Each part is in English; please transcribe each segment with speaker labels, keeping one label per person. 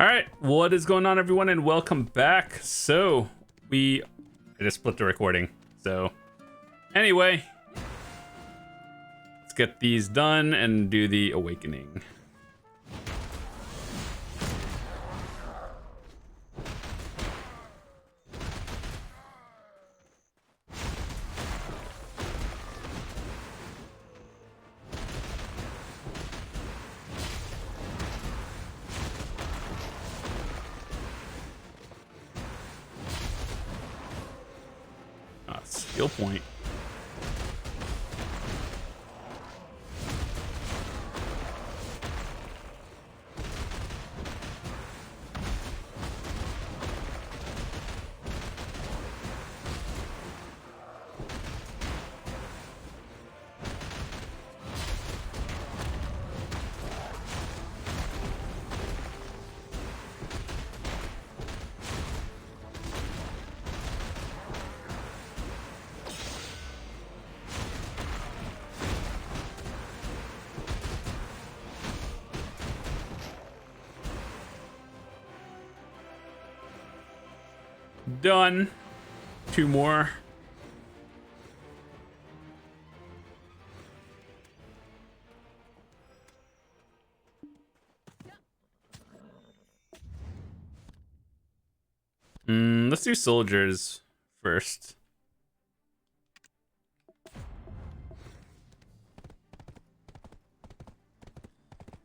Speaker 1: All right, what is going on, everyone, and welcome back. So I just split the recording. So anyway, let's get these done and do the awakening. Skill point. Done. 2 more. Let's do soldiers first.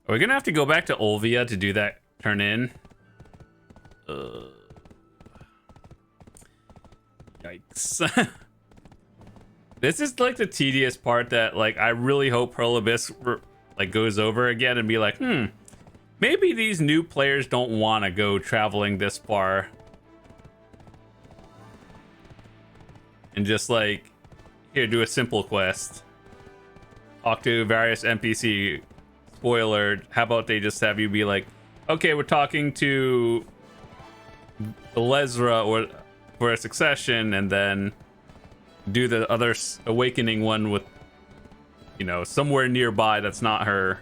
Speaker 1: Are we gonna have to go back to Olvia to do that turn in? Yikes. This is like the tedious part that, like, I really hope Pearl Abyss like goes over again and be like, maybe these new players don't want to go traveling this far, and just like, here, do a simple quest, talk to various NPC. Spoiler, how about they just have you be like, okay, we're talking to Lesra or for a succession, and then do the other awakening one with, you know, somewhere nearby that's not her.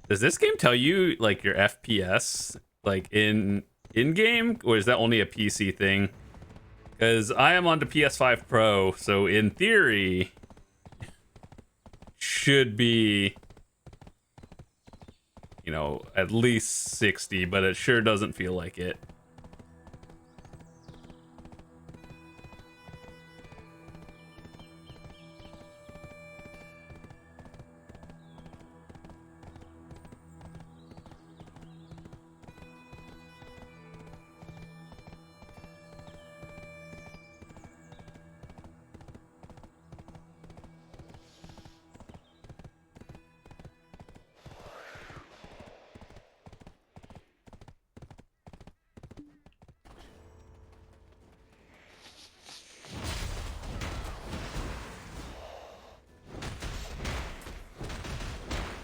Speaker 1: Does this game tell you like your FPS like in game, or is that only a PC thing? Because I am on the PS5 Pro, so in theory should be, you know, at least 60, but it sure doesn't feel like it.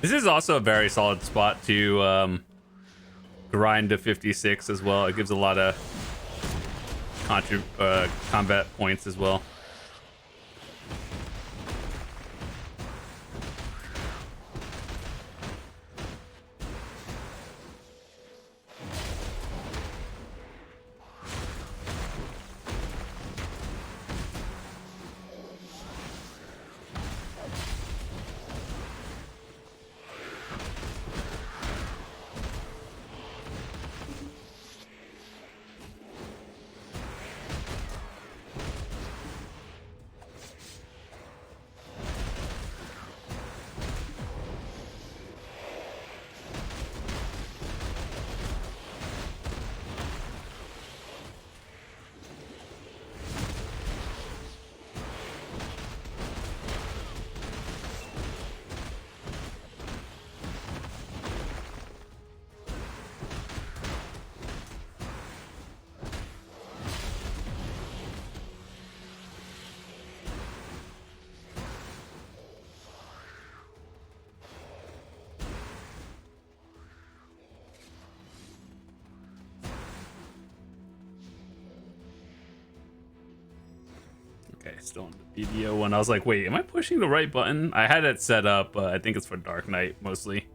Speaker 1: This is also a very solid spot to grind to 56 as well. It gives a lot of combat points as well. Okay, still on the video one. I was like, wait, am I pushing the right button? I had it set up. I think it's for Dark Knight mostly.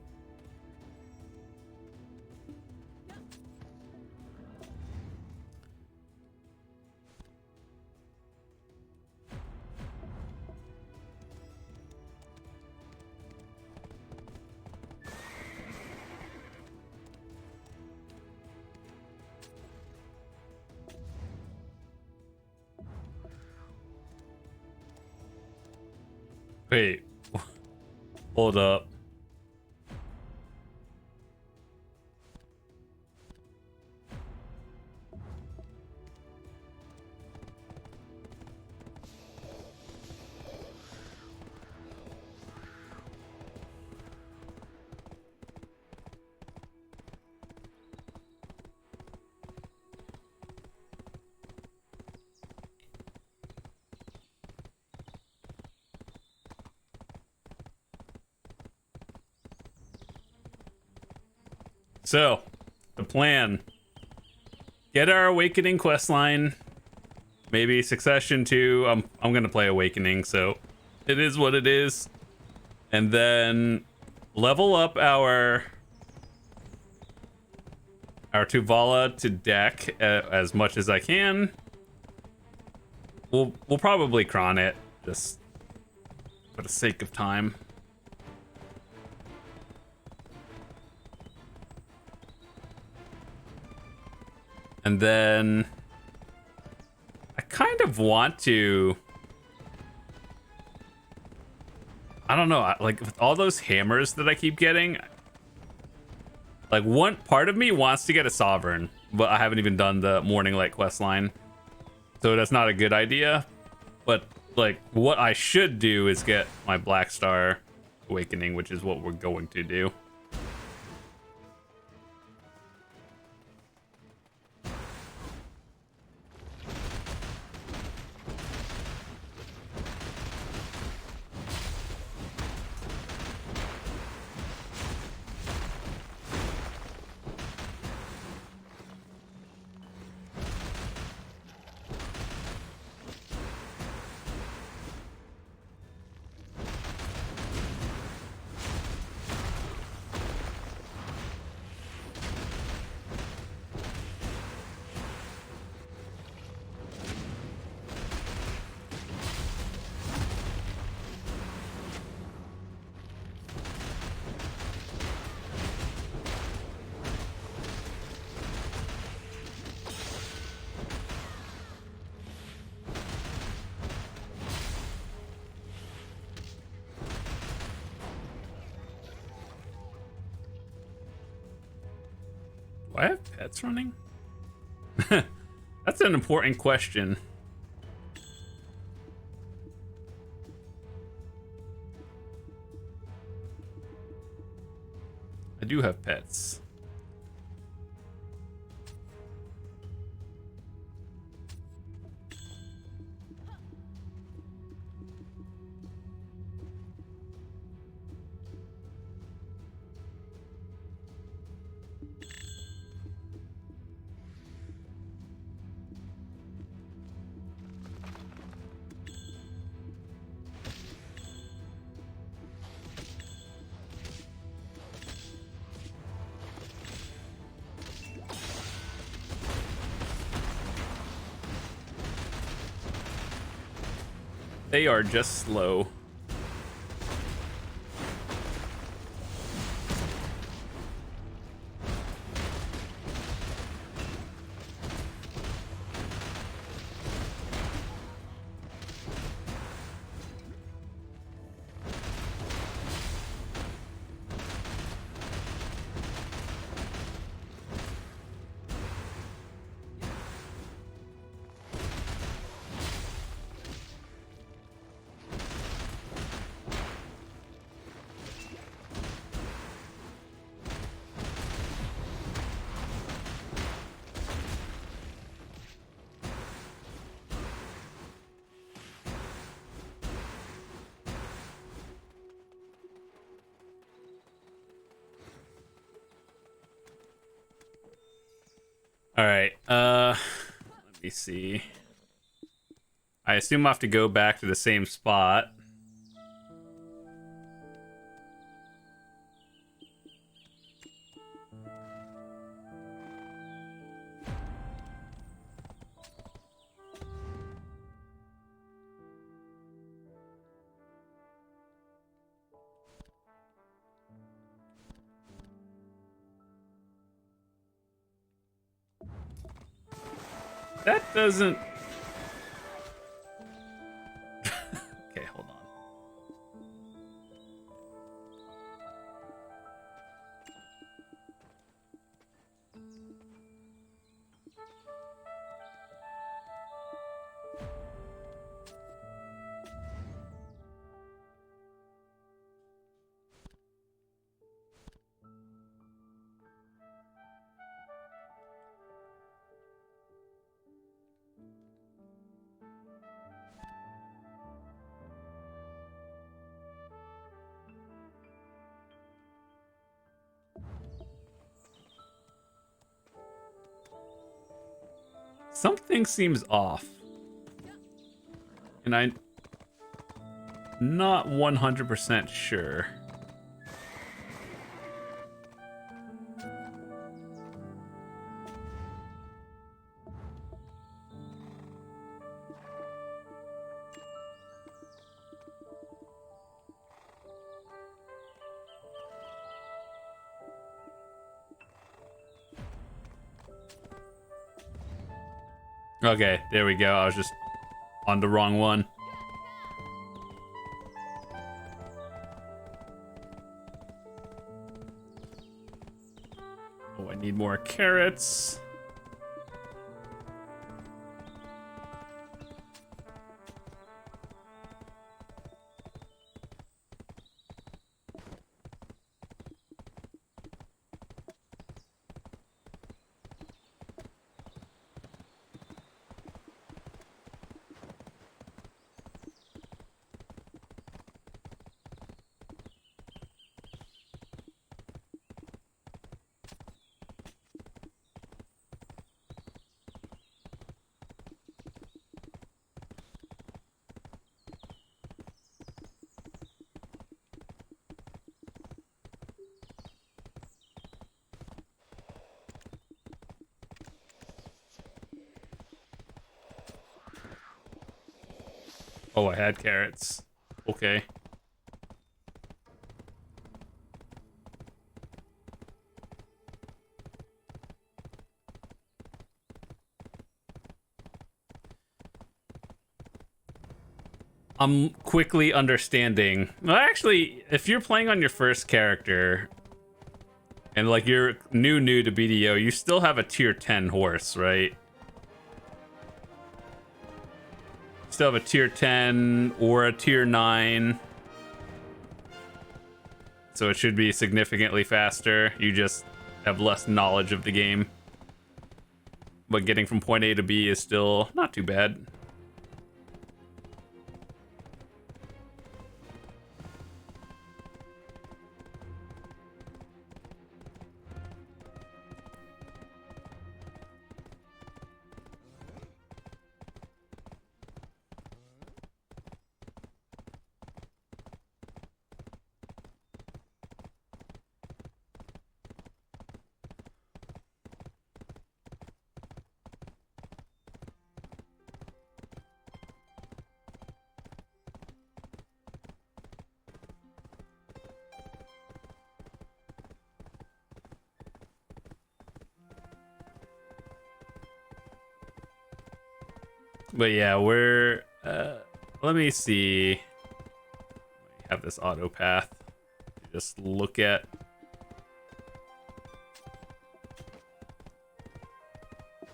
Speaker 1: Wait, hold up. So, the plan. Get our Awakening questline. Maybe Succession 2. I'm gonna play Awakening, so it is what it is. And then level up our Tuvala to deck as much as I can. We'll probably cron it, just for the sake of time. And then I kind of want to, I don't know, like with all those hammers that I keep getting, like one part of me wants to get a Sovereign, but I haven't even done the Morning Light questline, so that's not a good idea. But like what I should do is get my Black Star Awakening, which is what we're going to do. Do I have pets running? That's an important question. I do have pets. They are just slow. All right. Let me see. I assume I have to go back to the same spot. That doesn't... Okay, hold on. Something seems off. And I'm not 100% sure. Okay, there we go. I was just on the wrong one. Oh, I need more carrots. Oh, I had carrots. Okay. I'm quickly understanding. Well, actually, if you're playing on your first character and like you're new to BDO, you still have a tier 10 horse, right? Still have a tier 10 or a tier 9. So it should be significantly faster. You just have less knowledge of the game. But getting from point A to B is still not too bad. But yeah, we're let me see. We have this auto path. Just look at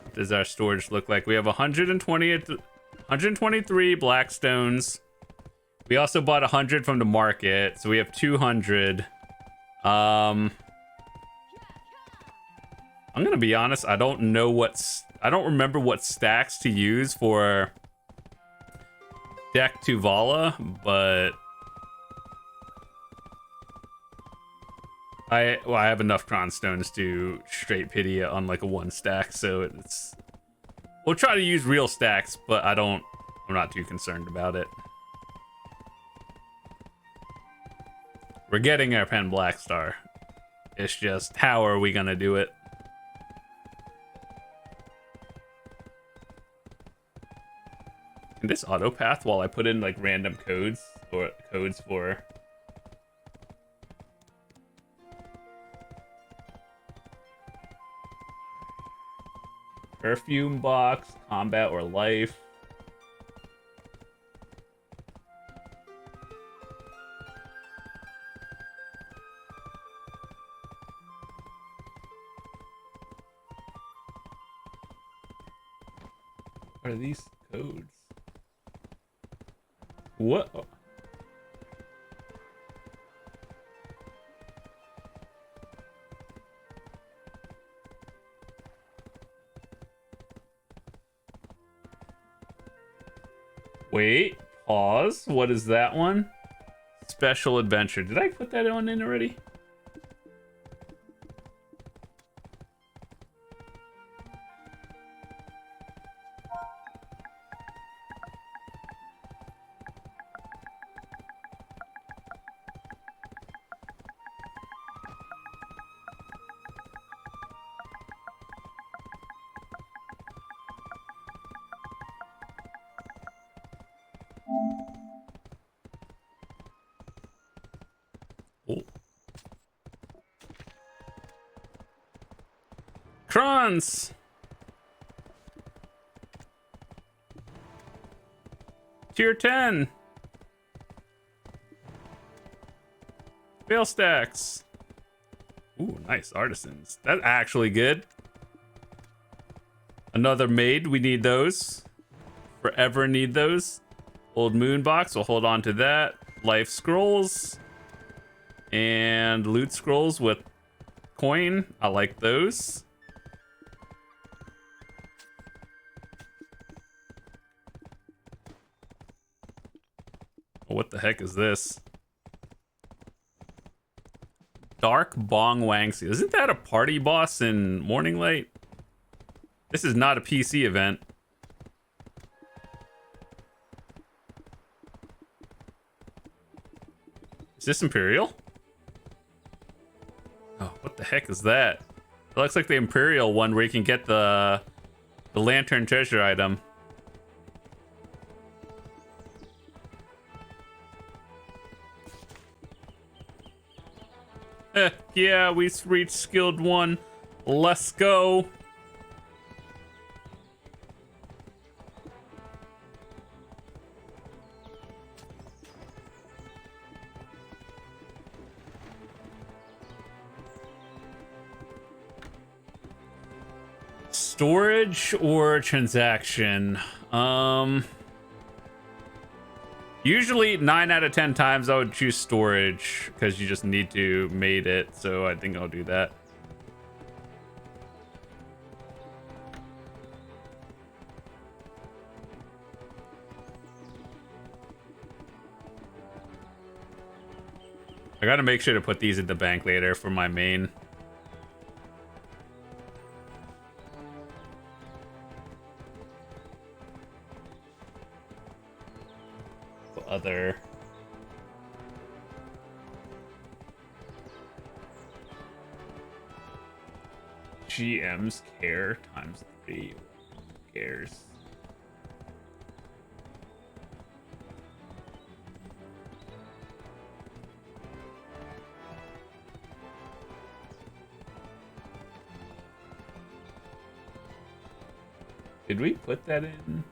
Speaker 1: what does our storage look like? We have 123 black stones. We also bought 100 from the market, so we have 200. I'm gonna be honest, I don't remember what stacks to use for deck to Vala, but I have enough Cron stones to straight pity it on like a 1 stack, so we'll try to use real stacks, but I'm I'm not too concerned about it. We're getting our pen Black Star. It's just, how are we gonna do it? Can this auto path while I put in like random codes or codes for perfume box, combat, or life? What are these codes? What? Wait, pause. What is that one? Special adventure. Did I put that one in already? Oh. Crons! Tier 10! Fail stacks! Ooh, nice. Artisans. That's actually good. Another maid. We need those. Forever need those. Old moon box. We'll hold on to that. Life scrolls. And loot scrolls with coin. I like those. What the heck is this? Dark Bong Wangsi. Isn't that a party boss in Morning Light? This is not a PC event. Is this Imperial? Oh, what the heck is that? It looks like the Imperial one where you can get the lantern treasure item. Yeah, we reached skilled 1. Let's go. Storage or transaction? Usually 9 out of 10 times I would choose storage because you just need to mate it, so I think I'll do that. I gotta make sure to put these in the bank later for my main. Other GM's care times 3. Who cares? Did we put that in?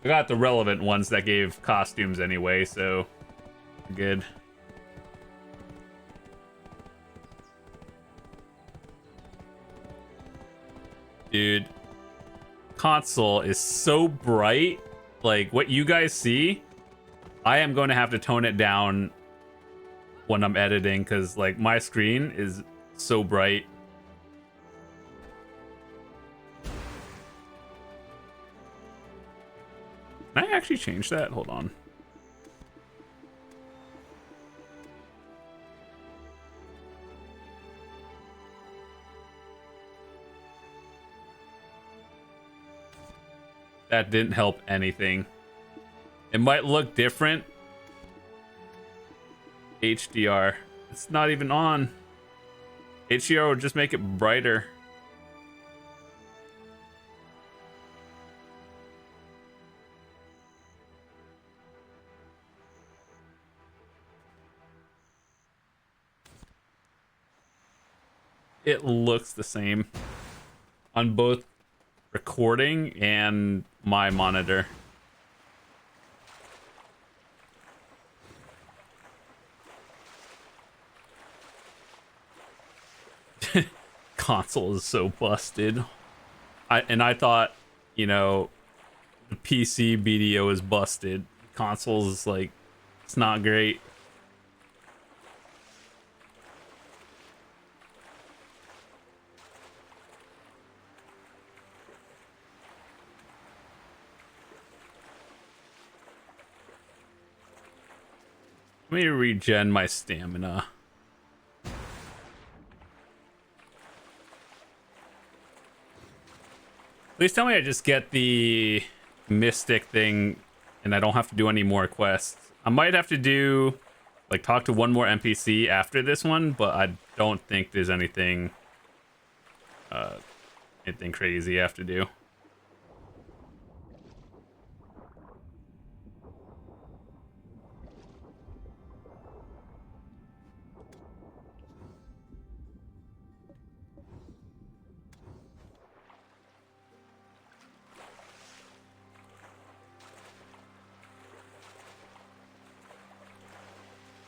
Speaker 1: I got the relevant ones that gave costumes anyway, so good. Dude, console is so bright. Like, what you guys see, I am going to have to tone it down when I'm editing because, like, my screen is so bright. actually change that? Hold on. That didn't help anything. It might look different. HDR. It's not even on. HDR would just make it brighter. It looks the same on both recording and my monitor. Console is so busted. I thought, you know, the PC BDO is busted. Consoles is like, it's not great. Let me regen my stamina. Please tell me I just get the mystic thing and I don't have to do any more quests. I might have to do, like, talk to one more NPC after this one, but I don't think there's anything crazy I have to do.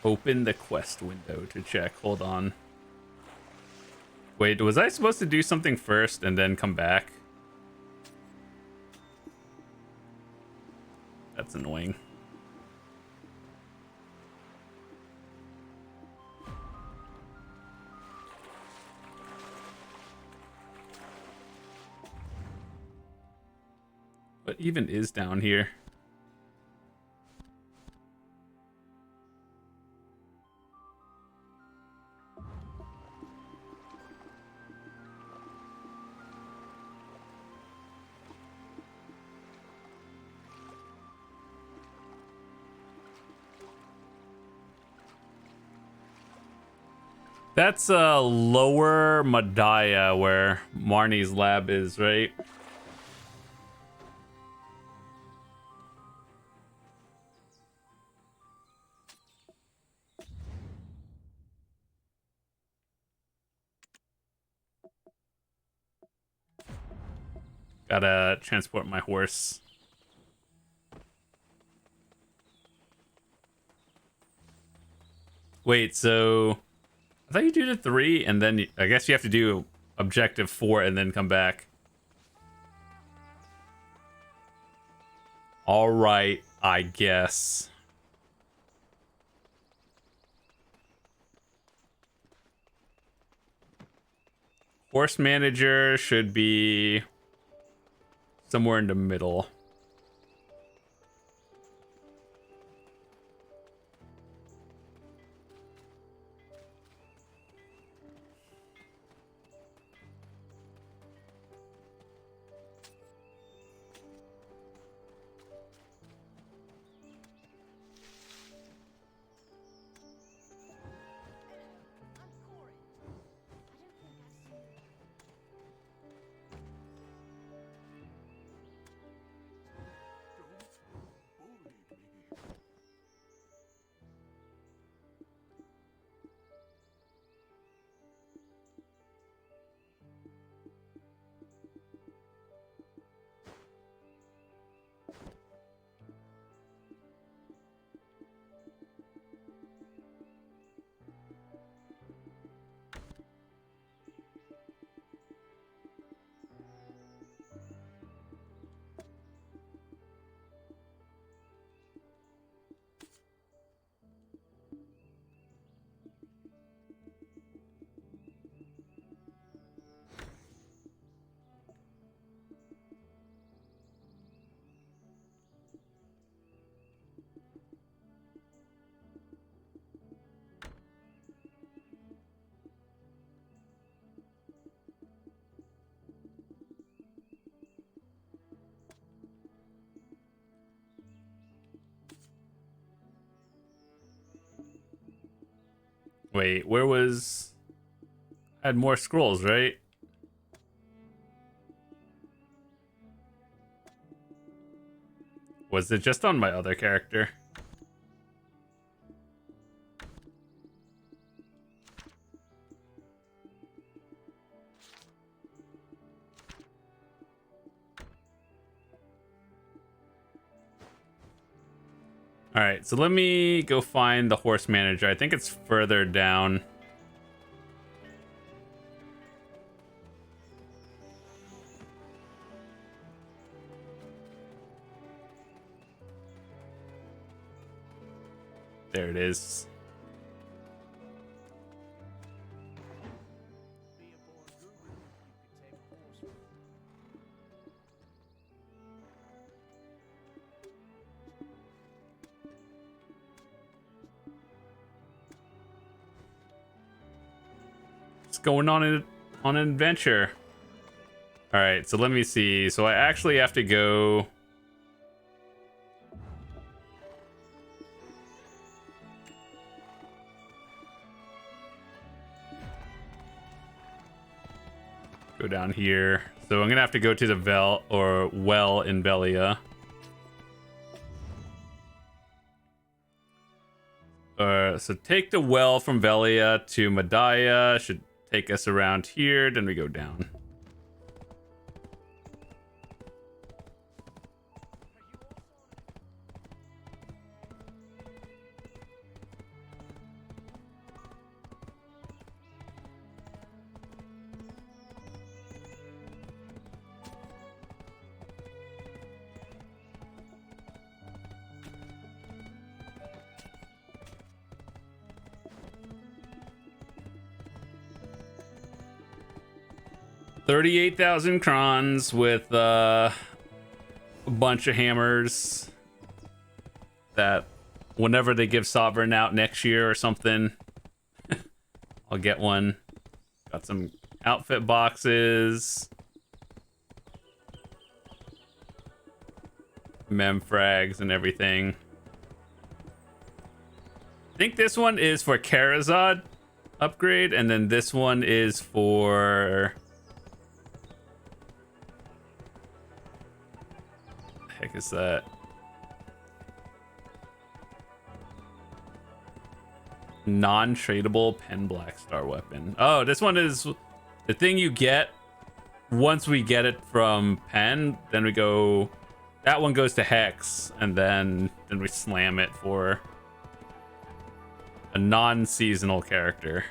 Speaker 1: Open the quest window to check. Hold on. Wait, was I supposed to do something first and then come back? That's annoying. What even is down here? That's lower Madaya where Marnie's lab is, right? Gotta transport my horse. Wait, so I thought you do the 3 and then I guess you have to do objective 4 and then come back. All right, I guess. Horse manager should be somewhere in the middle. Wait, where was... I had more scrolls, right? Was it just on my other character? All right, so let me go find the horse manager. I think it's further down. There it is. What's going on an adventure? All right, so let me see. So I actually have to go... Go down here. So I'm gonna have to go to the well in Velia. So take the well from Velia to Medaya. Should take us around here. Then we go down. $38,000 crons with a bunch of hammers that whenever they give Sovereign out next year or something, I'll get one. Got some outfit boxes. Mem frags and everything. I think this one is for Karazad upgrade, and then this one is for... heck is that? Non-tradable pen black star weapon. Oh, this one is the thing you get once we get it from pen. Then we go. That one goes to Hex, and then we slam it for a non-seasonal character.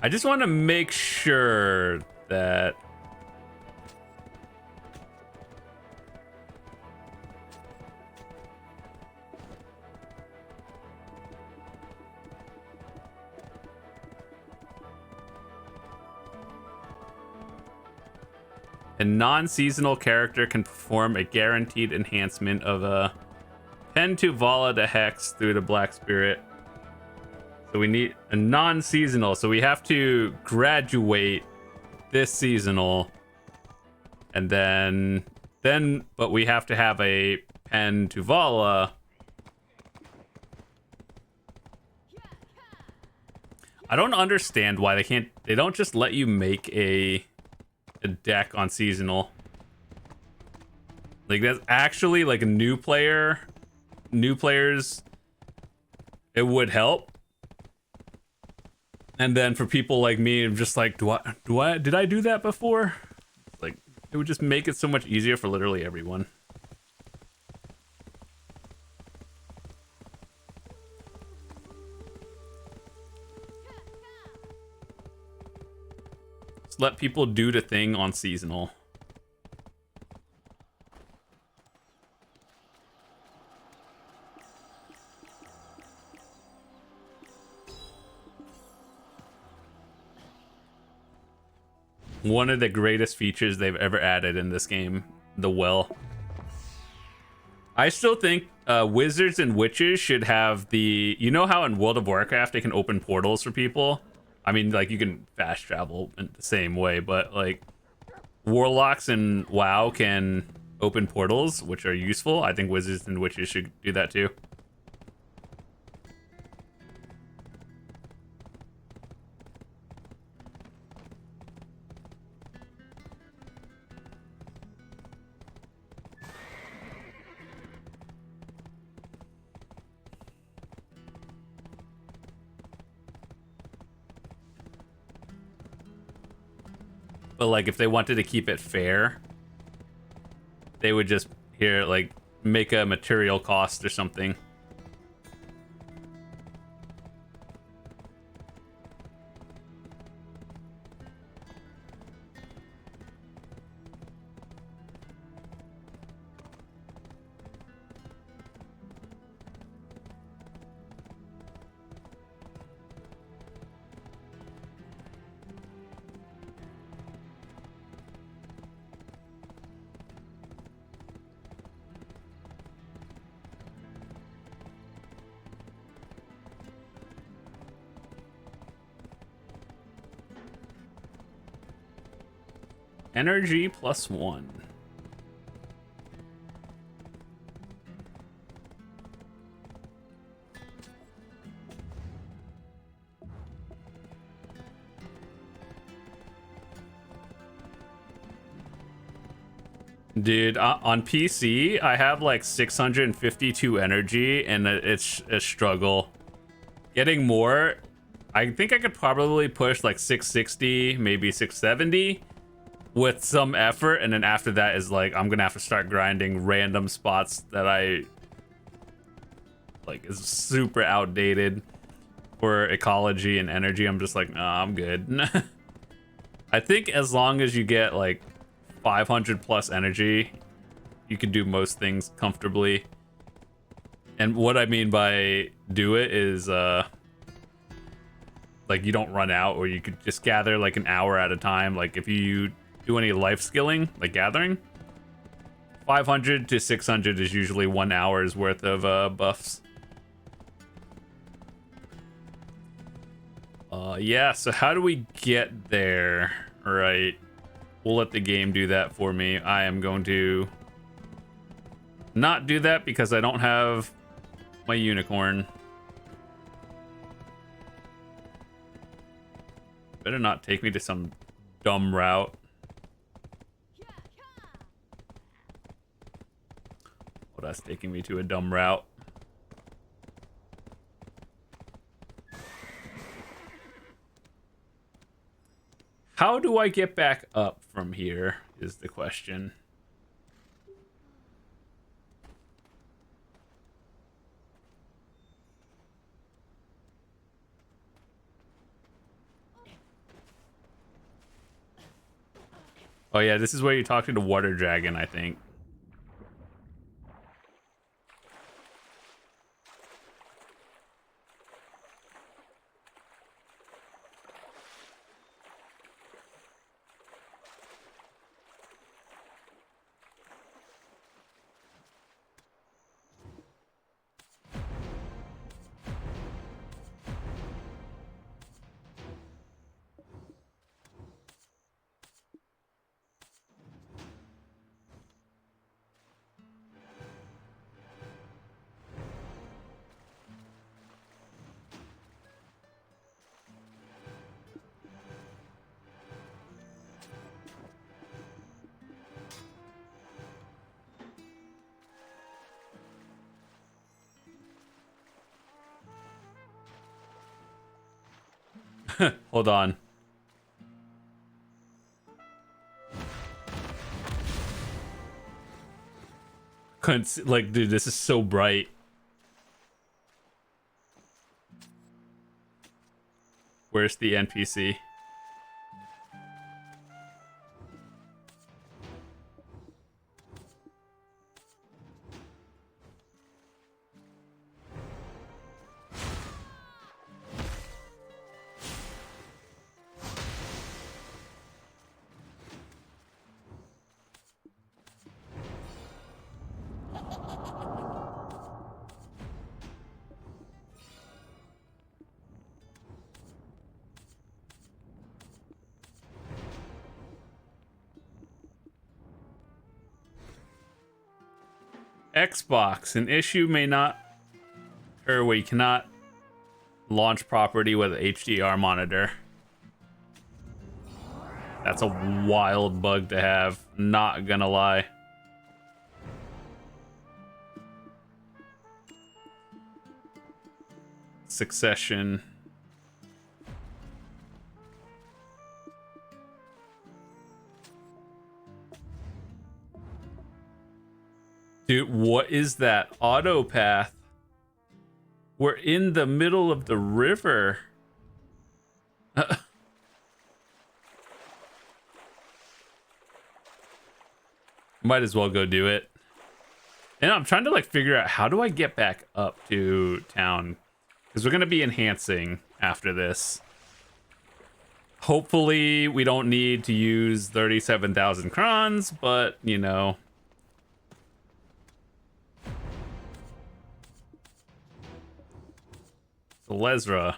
Speaker 1: I just want to make sure that a non-seasonal character can perform a guaranteed enhancement of a pen to Vala to Hex through the Black Spirit. So we need a non-seasonal, so we have to graduate this seasonal, and then but we have to have a pen to Vala. I don't understand why they don't just let you make a deck on seasonal. Like, that's actually like a new players, it would help. And then for people like me, I'm just like, did I do that before? Like, it would just make it so much easier for literally everyone. Just let people do the thing on seasonal. One of the greatest features they've ever added in this game, the well. I still think wizards and witches should have the... You know how in World of Warcraft they can open portals for people? I mean, like, you can fast travel in the same way, but, like, warlocks and WoW can open portals, which are useful. I think wizards and witches should do that too. But like if they wanted to keep it fair, they would just here like make a material cost or something. Energy +1. Dude, on PC, I have like 652 energy, and it's a struggle. Getting more, I think I could probably push like 660, maybe 670 with some effort, and then after that is like I'm gonna have to start grinding random spots that I like is super outdated for ecology and energy. I'm just like, nah, I'm good. I think as long as you get like 500 plus energy, you can do most things comfortably. And what I mean by do it is like you don't run out, or you could just gather like an hour at a time. Like if you do any life skilling, like gathering, 500 to 600 is usually 1 hour's worth of buffs. Yeah, so how do we get there? All right, we'll let the game do that for me. I am going to not do that because I don't have my unicorn. Better not take me to some dumb route. Oh, that's taking me to a dumb route. How do I get back up from here is the question. Oh yeah, this is where you talk to the water dragon, I think. Hold on. Couldn't see, like, dude, this is so bright. Where's the NPC? Xbox, an issue may not, or we cannot launch property with an HDR monitor. That's a wild bug to have, not gonna lie. Succession. Dude, what is that? Auto path. We're in the middle of the river. Might as well go do it. And I'm trying to like figure out how do I get back up to town? Because we're going to be enhancing after this. Hopefully we don't need to use 37,000 crons, but you know. So Lesra.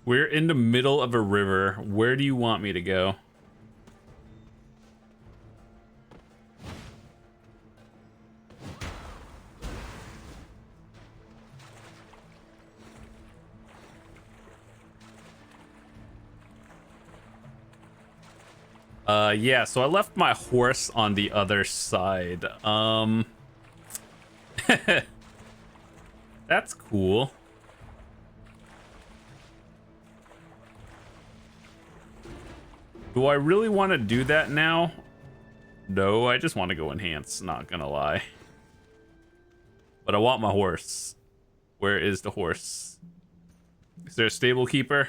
Speaker 1: We're in the middle of a river. Where do you want me to go? Yeah, so I left my horse on the other side. That's cool. Do I really want to do that now? No, I just want to go enhance, not gonna lie. But I want my horse. Where is the horse? Is there a stable keeper?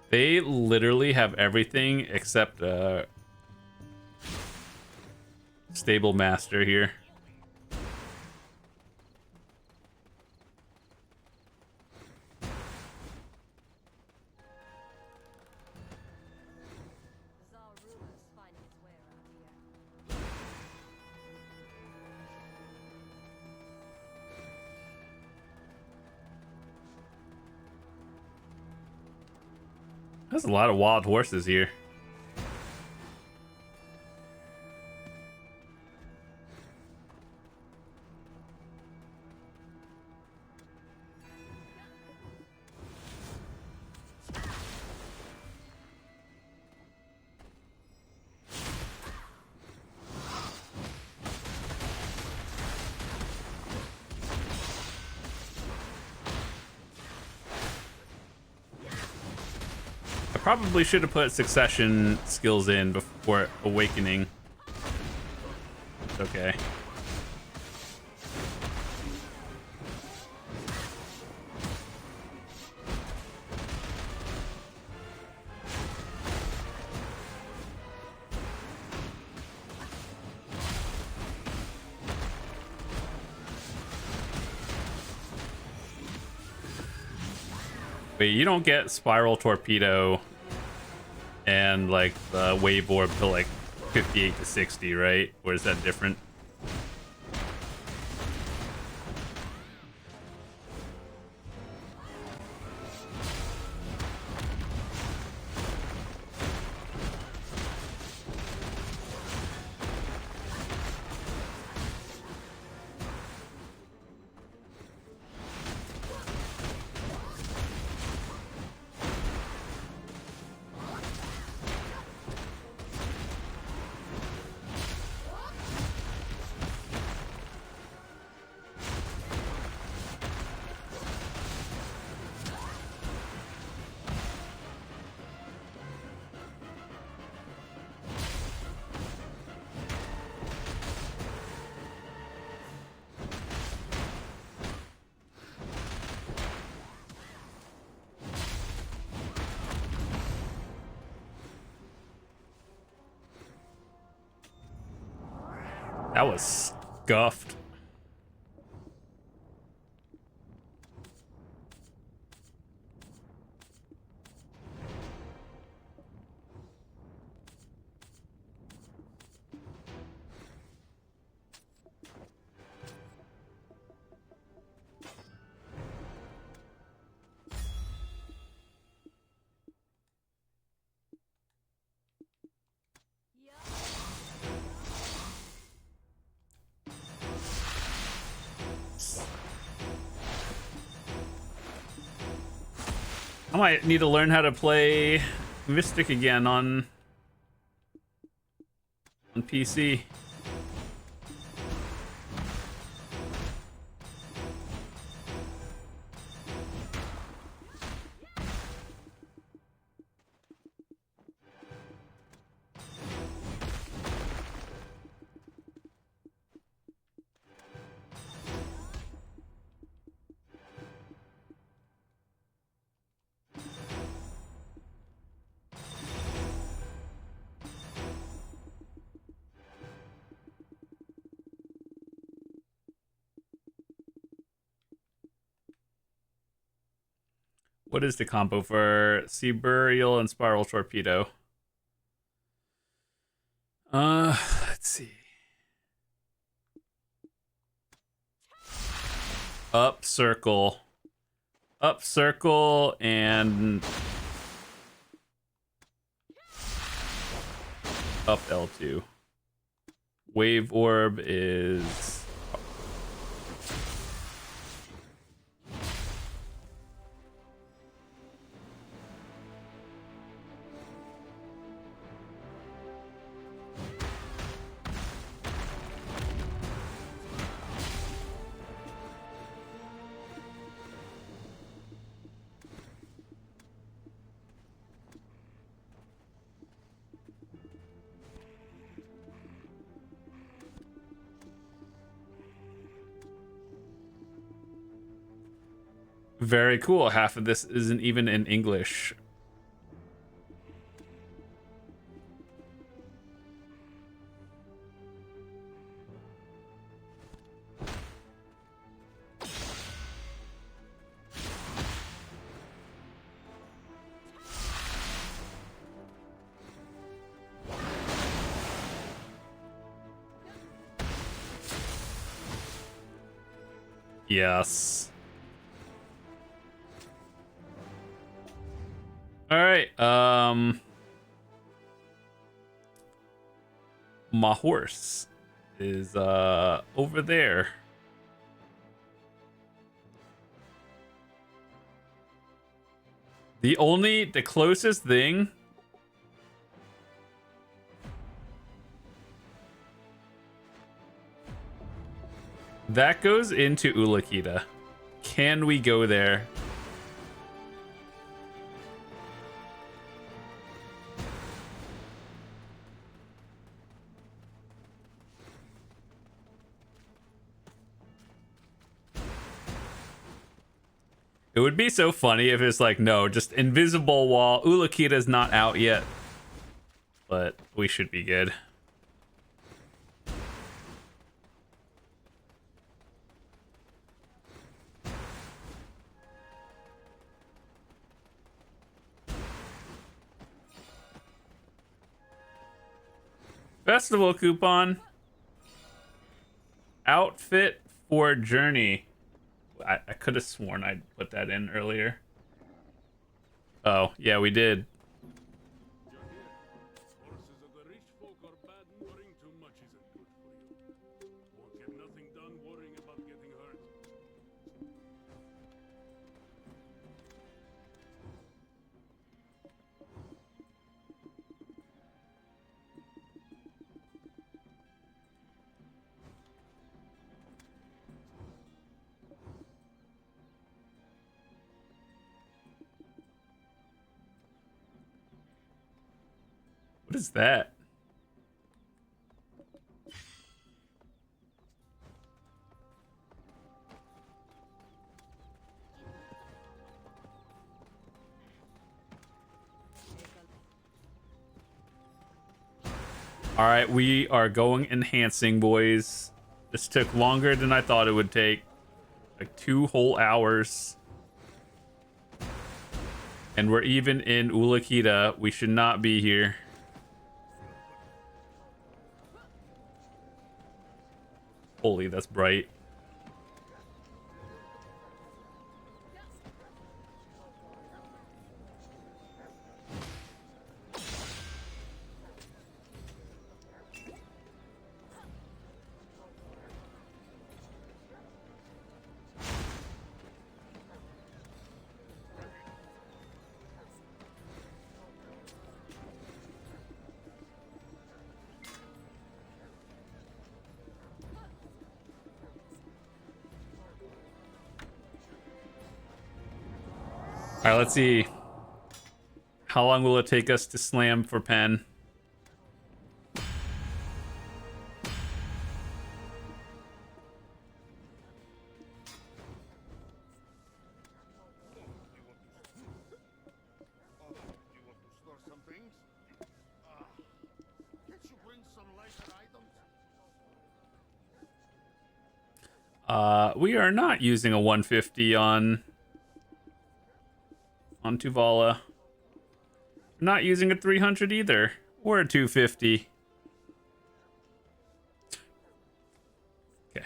Speaker 1: They literally have everything except stable master here. There's a lot of wild horses here. Probably should have put succession skills in before awakening. It's okay. Wait, you don't get spiral torpedo and like the wave orb to like 58 to 60, right? Or is that different? That was scuffed. I might need to learn how to play Mystic again on PC. What is the combo for Sea Burial and Spiral Torpedo? Let's see. Up circle, and up L2. Wave Orb is very cool. Half of this isn't even in English. Yes. All right. My horse is over there. The closest thing that goes into Ulakita. Can we go there? It would be so funny if it's like, no, just invisible wall. Ulakita's not out yet. But we should be good. Festival coupon. Outfit for journey. I could have sworn I'd put that in earlier. Oh, yeah, we did. What is that? All right, we are going enhancing, boys. This took longer than I thought it would take. Like 2 whole hours. And we're even in Ulakita. We should not be here. Holy, that's bright. All right, let's see. How long will it take us to slam for Pen? We are not using a 150 on Tuvala. We're not using a 300 either, or a 250. Okay.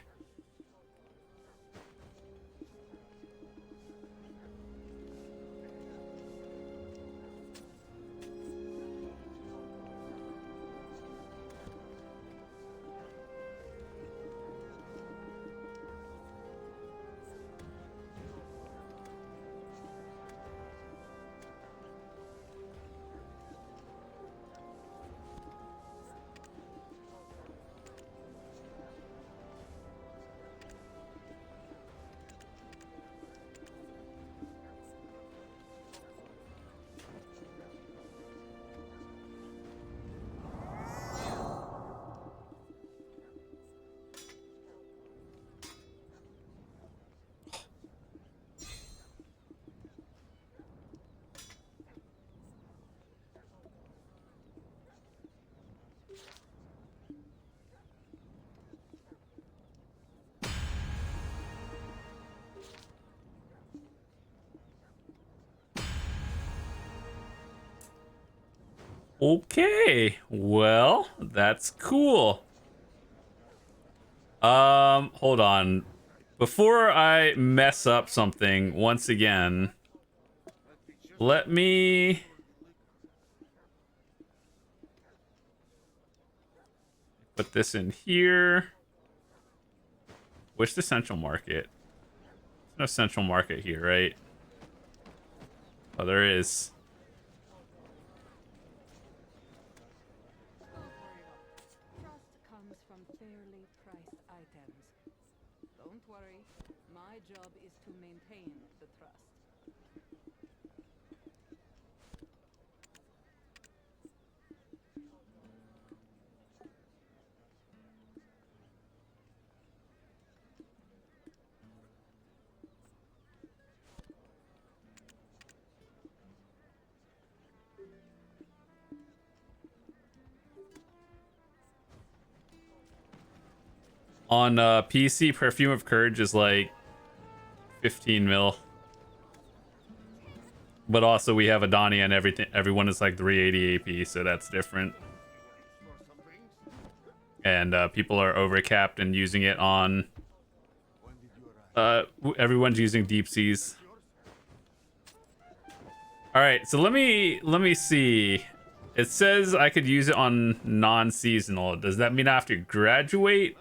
Speaker 1: Okay, well, that's cool. Hold on. Before I mess up something once again, let me put this in here. Where's the central market? There's no central market here, right? Oh, there is.
Speaker 2: Job is to maintain the trust.
Speaker 1: On PC, Perfume of Courage is like 15 mil. But also we have Adania and everyone is like 380 AP, so that's different. And people are overcapped and using it on everyone's using deep seas. All right, so let me see. It says I could use it on non-seasonal. Does that mean I have to graduate?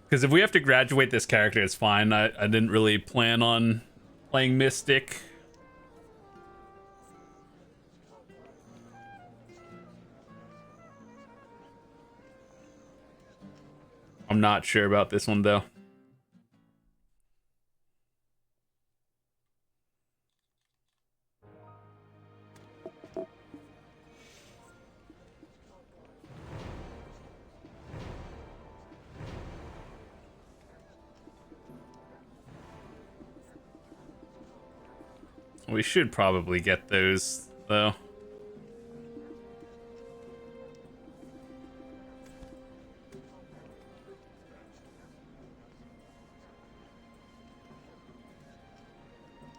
Speaker 1: Because if we have to graduate this character, it's fine. I didn't really plan on playing Mystic. I'm not sure about this one, though. We should probably get those, though.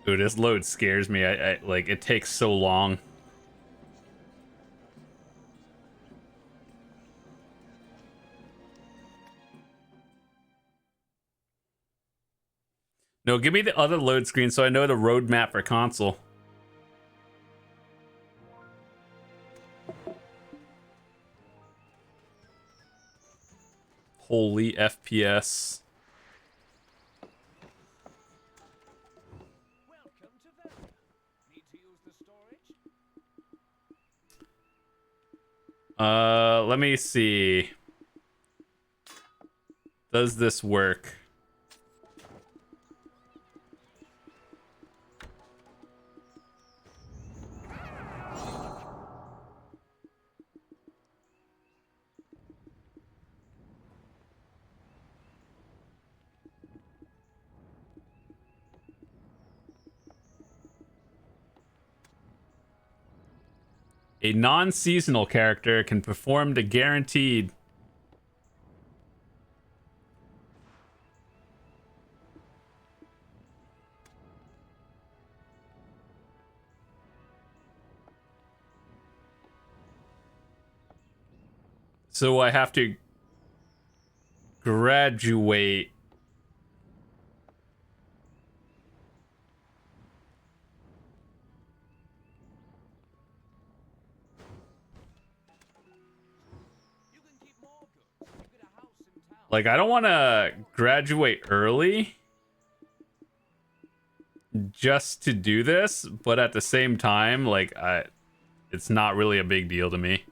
Speaker 1: Dude, this load scares me. I like, it takes so long. No, give me the other load screen so I know the roadmap for console. Holy FPS. Let me see. Does this work? A non-seasonal character can perform the guaranteed. So I have to graduate. Like, I don't want to graduate early just to do this, but at the same time, like, it's not really a big deal to me.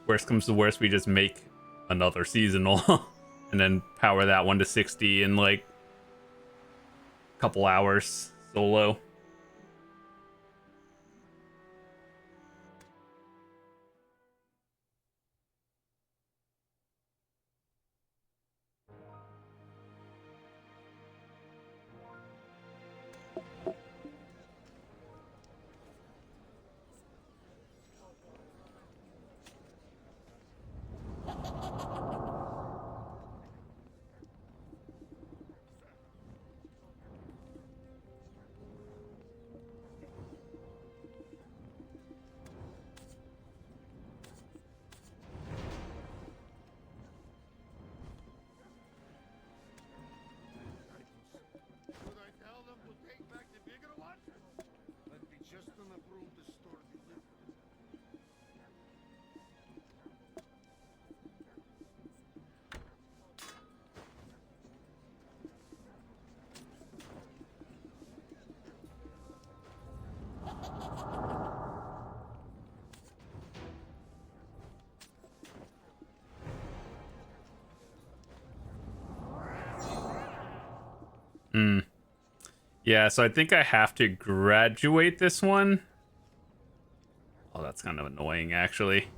Speaker 1: Worst comes to worst, we just make another seasonal and then power that one to 60 in like a couple hours solo. Yeah, so I think I have to graduate this one. Oh, that's kind of annoying, actually.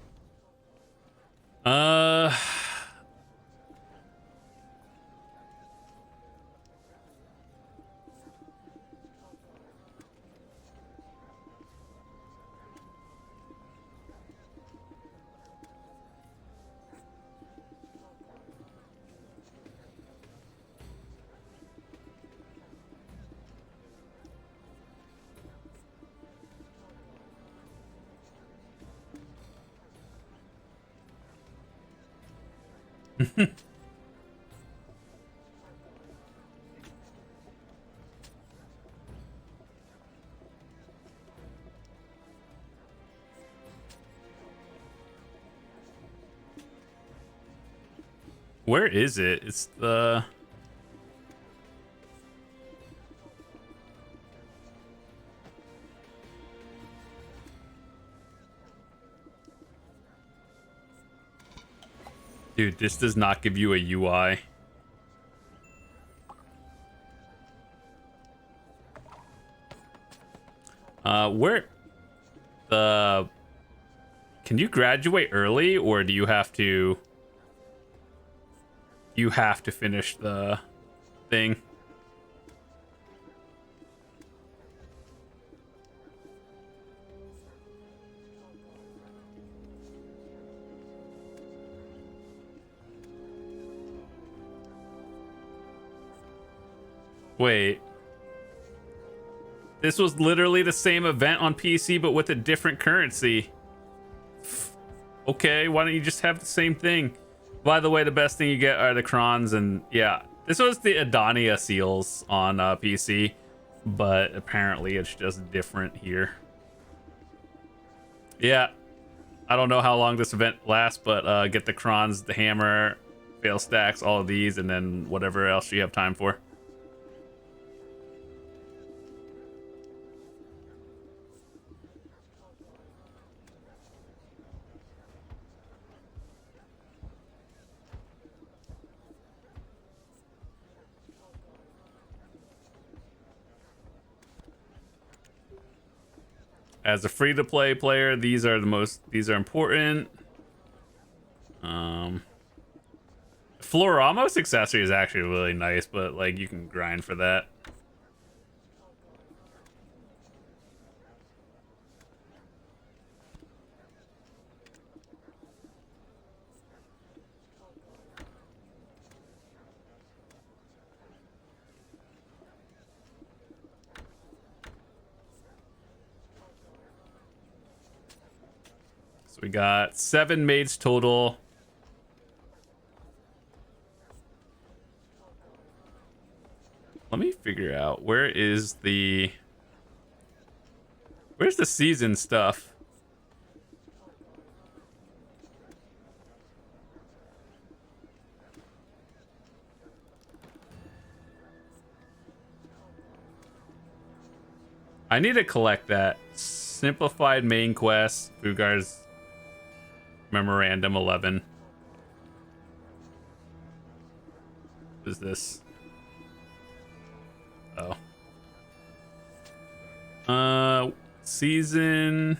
Speaker 1: Where is it? It's the... Dude, this does not give you a UI. Where... Can you graduate early, or do you have to... You have to finish the thing. Wait. This was literally the same event on PC, but with a different currency. Okay, why don't you just have the same thing? By the way, the best thing you get are the crons, and yeah, this was the Adania seals on PC, but apparently it's just different here. Yeah, I don't know how long this event lasts, but get the crons, the hammer, fail stacks, all of these, and then whatever else you have time for. As a free-to-play player, these are important. Floramos accessory is actually really nice, but like you can grind for that. So we got 7 mates total. Let me figure out where's the season stuff? I need to collect that. Simplified main quest, Fugar's Memorandum 11. What is this? Oh. Season.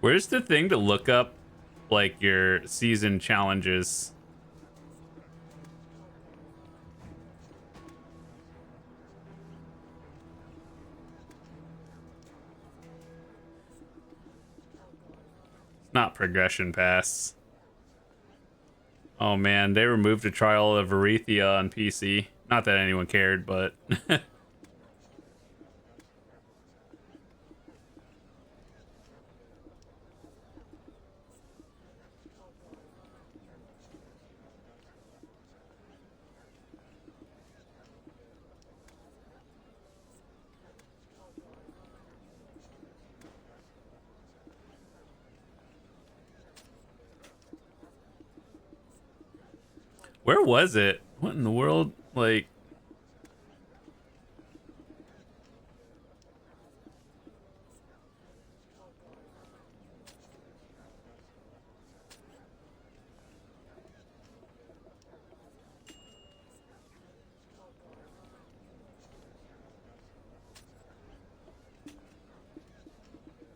Speaker 1: Where's the thing to look up, like, your season challenges? It's not progression pass. Oh man, they removed a trial of Arethia on PC. Not that anyone cared, but... Where was it? What in the world? Like...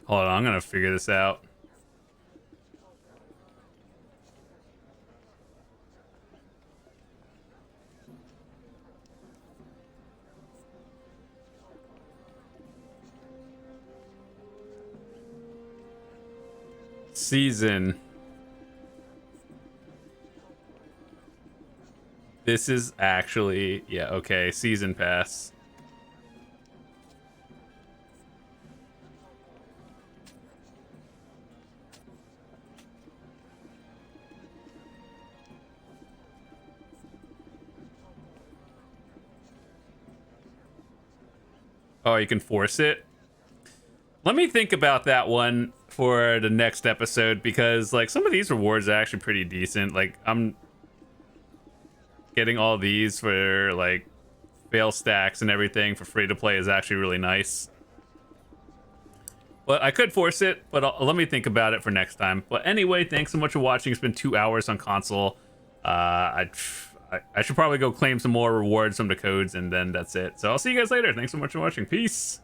Speaker 1: Hold on, I'm gonna figure this out. Season. This is actually... Yeah, okay. Season pass. Oh, you can force it. Let me think about that one for the next episode, because like some of these rewards are actually pretty decent. Like I'm getting all these for like fail stacks and everything for free to play is actually really nice. But I could force it, but let me think about it for next time. But anyway, thanks so much for watching. It's been 2 hours on console. I should probably go claim some more rewards from the codes, and then that's it. So I'll see you guys later. Thanks so much for watching. Peace.